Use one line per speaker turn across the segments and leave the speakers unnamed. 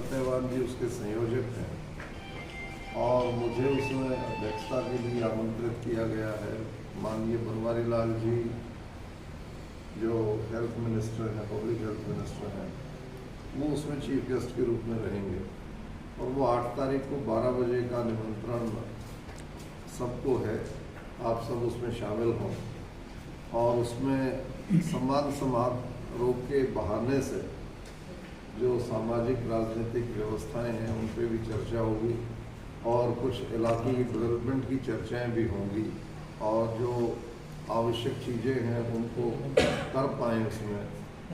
सत्यवान जी उसके संयोजक हैं और मुझे उसमें अध्यक्षता के लिए आमंत्रित किया गया है। माननीय बनवारी लाल जी जो हेल्थ मिनिस्टर हैं, पब्लिक हेल्थ मिनिस्टर हैं, वो उसमें चीफ गेस्ट के रूप में रहेंगे और वो 8 तारीख को 12 बजे का निमंत्रण सबको है। आप सब उसमें शामिल हों और उसमें सम्मान समारोह के बहाने से जो सामाजिक राजनीतिक व्यवस्थाएं हैं उन पे भी चर्चा होगी और कुछ इलाके की डेवलपमेंट की चर्चाएं भी होंगी और जो आवश्यक चीज़ें हैं उनको कर पाएँ उसमें,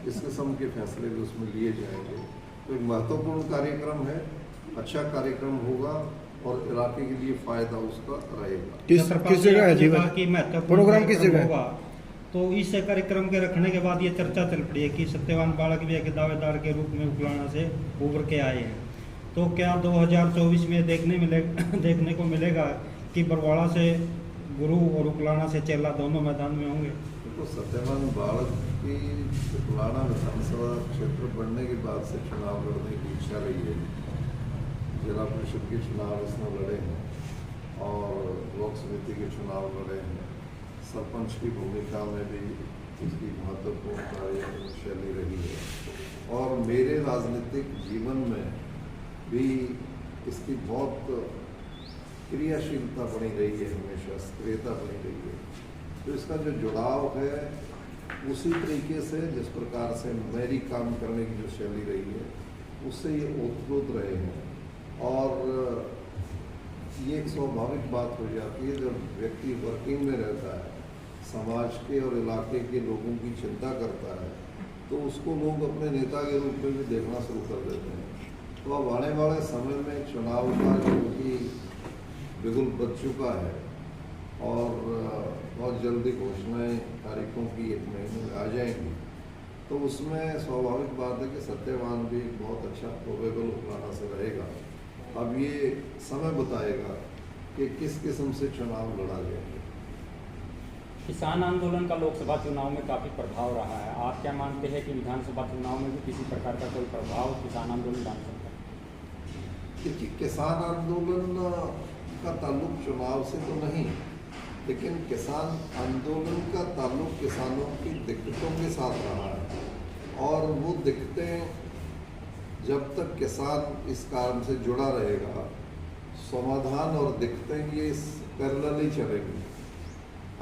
इस किस्म के फैसले भी उसमें लिए जाएंगे। तो एक महत्वपूर्ण कार्यक्रम है, अच्छा कार्यक्रम होगा और इलाके के लिए फ़ायदा उसका रहेगा।
किस जगह है जी प्रोग्राम, किस जगह
होगा? तो इस कार्यक्रम के रखने के बाद ये चर्चा चल पड़ी है कि सत्यवान बालक भी एक दावेदार के रूप में उकलाना से उभर के आए हैं। तो क्या 2024 में देखने को मिलेगा कि बरवाड़ा से गुरु और उकलाना से चेला दोनों मैदान में होंगे?
तो सत्यवान बालक की उकलाना विधानसभा क्षेत्र बढ़ने के बाद से चुनाव लड़ने की इच्छा रही है। जिला परिषद के चुनाव इसमें लड़े हैं और ब्लॉक समिति के चुनाव लड़े हैं। सरपंच की भूमिका में भी इसकी महत्वपूर्ण कार्यशैली रही है और मेरे राजनीतिक जीवन में भी इसकी बहुत क्रियाशीलता बनी रही है, हमेशा सक्रियता बनी रही है। तो इसका जो जुड़ाव है उसी तरीके से जिस प्रकार से मेरी काम करने की जो शैली रही है उससे ये ओतप्रोत रहे हैं और ये एक स्वाभाविक बात हो जाती है। जब व्यक्ति वर्किंग में रहता है, समाज के और इलाके के लोगों की चिंता करता है, तो उसको लोग अपने नेता के रूप में भी देखना शुरू कर देते हैं। तो अब आने वाले समय में चुनाव का जो कि बिगुल बज चुका है और बहुत जल्दी घोषणाएं तारीखों की 1 महीने में आ जाएंगी, तो उसमें स्वाभाविक बात है कि सत्यवान भी बहुत अच्छा प्रोबेबल उकलाना से रहेगा। अब ये समय बताएगा कि किस किस्म से चुनाव लड़ा जाएगा।
किसान आंदोलन का लोकसभा चुनाव में काफ़ी प्रभाव रहा है। आप क्या मानते हैं कि विधानसभा चुनाव में भी किसी प्रकार का कोई प्रभाव किसान आंदोलन डाल सकता है?
क्योंकि किसान आंदोलन का ताल्लुक चुनाव से तो नहीं, लेकिन किसान आंदोलन का ताल्लुक किसानों की दिक्कतों के साथ रहा है और वो दिक्कतें जब तक किसान इस काम से जुड़ा रहेगा, समाधान और दिक्कतें ये पैरेलल ही चलेंगी।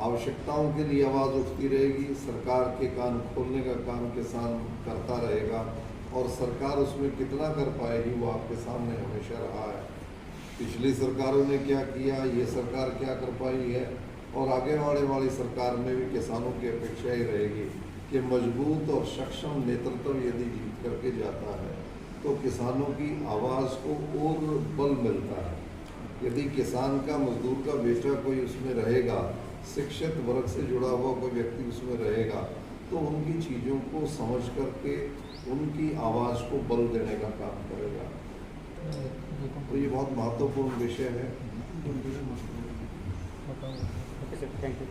आवश्यकताओं के लिए आवाज़ उठती रहेगी, सरकार के कान खोलने का काम किसान करता रहेगा और सरकार उसमें कितना कर पाएगी वो आपके सामने हमेशा रहा है। पिछली सरकारों ने क्या किया, ये सरकार क्या कर पाई है और आगे वाली सरकार में भी किसानों की अपेक्षा ही रहेगी कि मजबूत और सक्षम नेतृत्व यदि जीत करके जाता है तो किसानों की आवाज़ को और बल मिलता है। यदि किसान का, मजदूर का बेटा कोई उसमें रहेगा, शिक्षित वर्ग से जुड़ा हुआ कोई व्यक्ति उसमें रहेगा, तो उनकी चीज़ों को समझ करके उनकी आवाज़ को बल देने का काम करेगा। तो ये बहुत महत्वपूर्ण विषय है।
Okay sir, thank you.